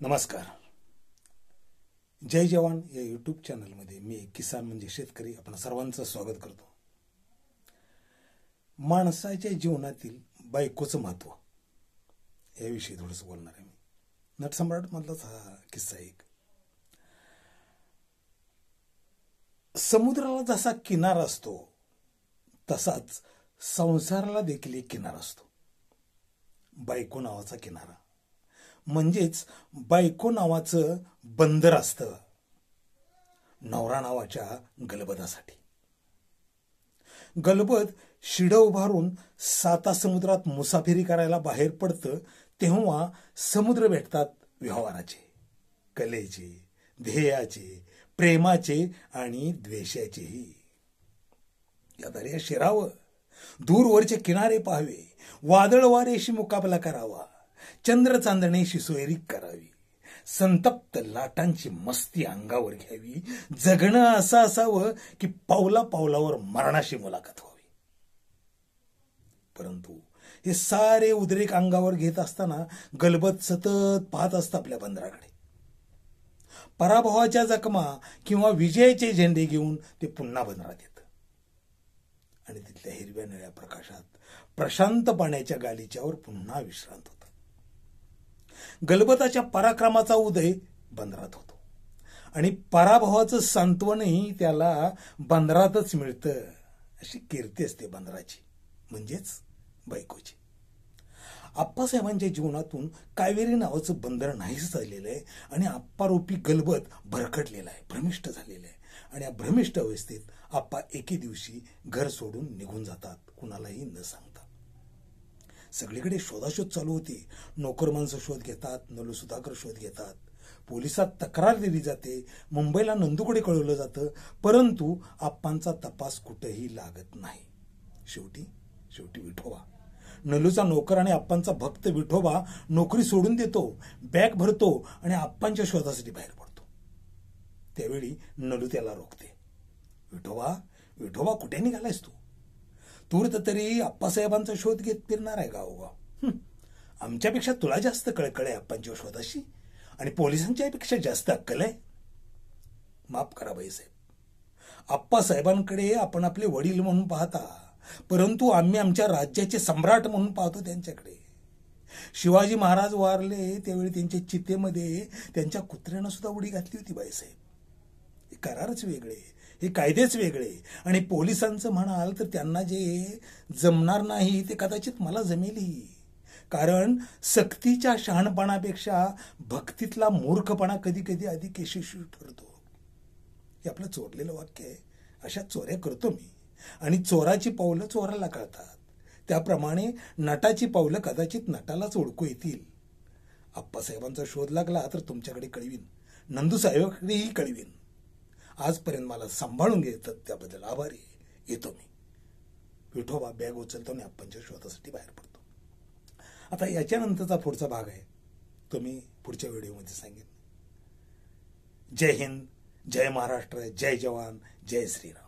नमस्कार. जय जवान या यूट्यूब चॅनलमध्ये मी किसान म्हणजे शेतकरी आपण सर्वांचं स्वागत करतो. माणसाच्या जीवनातील बायकोचं महत्व याविषयी थोडंसं बोलणार आहे मी. नटसम्राट मधलाच हा किस्सा एक. समुद्राला जसा किनारा असतो तसाच संसाराला देखील एक किनारा असतो, बायको नावाचा किनारा. म्हणजेच बायको नावाचं बंदर असतं नवरा नावाच्या गलबतासाठी. गलबत शिडं उभारून 7 समुद्रात मुसाफिरी करायला बाहेर पडतं तेव्हा समुद्र भेटतात व्यवहाराचे, कलेचे, ध्येयाचे, प्रेमाचे आणि द्वेषाचेही. या दर्या शिरावं, दूरवरचे किनारे पाहावे, वादळ वारेशी मुकाबला करावा, चंद्र चांदणेशी सोयरीक करावी, संतप्त लाटांची मस्ती अंगावर घ्यावी, जगणं असं असावं की पावला पावलावर मरणाशी मुलाखत व्हावी. परंतु हे सारे उद्रेक अंगावर घेत असताना गलबत सतत पाहत असतं आपल्या बंदराकडे. पराभवाच्या जखमा किंवा विजयाचे झेंडे घेऊन ते पुन्हा बंदरात येतं आणि तिथल्या हिरव्या निळ्या प्रकाशात प्रशांत पाण्याच्या गालीच्यावर पुन्हा विश्रांत होतं. गलबताच्या पराक्रमाचा उदय बंदरात होतो आणि पराभवाचं सांत्वनही त्याला बंदरातच मिळतं. अशी कीर्ती असते बंदराची, म्हणजेच बायकोची. आप्पासाहेबांच्या जीवनातून कावेरी नावाचं बंदर नाहीच झालेलं आहे आणि आप्पारूपी गलबत भरकटलेला आहे, भ्रमिष्ट झालेलं आहे. आणि या भ्रमिष्ट अवस्थेत आप्पा एके दिवशी घर सोडून निघून जातात, कुणालाही न सांगता. सगळीकडे शोधाशोध चालू होती. नोकर माणसं शोध घेतात, नलू सुधाकर शोध घेतात, पोलिसात तक्रार दिली जाते, मुंबईला नंदूकडे कळवलं जातं, परंतु आप्पांचा तपास कुठेही लागत नाही. शेवटी विठोबा, नलूचा नोकर आणि आप्पांचा भक्त विठोबा नोकरी सोडून देतो, बॅग भरतो आणि आप्पांच्या शोधासाठी बाहेर पडतो. त्यावेळी नलू त्याला रोखते. विठोबा कुठे निघालायस तू? तूर्त तरी आप्पासाहेबांचा शोध घेत फिरणार आहे गावोगाव. आमच्यापेक्षा तुला जास्त कळकळ आहे आप्पांच्या शोधाशी आणि पोलिसांच्यापेक्षा जास्त अक्कल आहे. माफ करा बाईसाहेब, आप्पासाहेबांकडे आपण आपले वडील म्हणून पाहता, परंतु आम्ही आमच्या राज्याचे सम्राट म्हणून पाहतो त्यांच्याकडे. शिवाजी महाराज वारले त्यावेळी त्यांच्या चितेमध्ये त्यांच्या कुत्र्यानं सुद्धा उडी घातली होती बाईसाहेब. हे करारच वेगळे, हे कायदेच वेगळे. आणि पोलिसांचं म्हणाल तर त्यांना जे जमणार नाही ते कदाचित मला जमेलही, कारण सक्तीच्या शहाणपणापेक्षा भक्तीतला मूर्खपणा कधी कधी अधिक यशस्वी ठरतो. हे आपलं चोरलेलं वाक्य आहे. अशा चोऱ्या करतो मी आणि चोराची पावलं चोराला कळतात. त्याप्रमाणे नटाची पावलं कदाचित नटालाच ओळखू येतील. आप्पासाहेबांचा शोध लागला तर तुमच्याकडे कळवीन, नंदूसाहेबांकडेही कळवीन. आजपर्यंत मला सांभाळून घेतात त्याबद्दल आभारी. येतो मी. विठोबा बॅग उचलतो आणि आप्पांच्या शोधासाठी बाहेर पडतो. आता याच्यानंतरचा पुढचा भाग आहे तो मी पुढच्या व्हिडिओमध्ये सांगेन. जय हिंद, जय महाराष्ट्र, जय जवान, जय श्रीराम.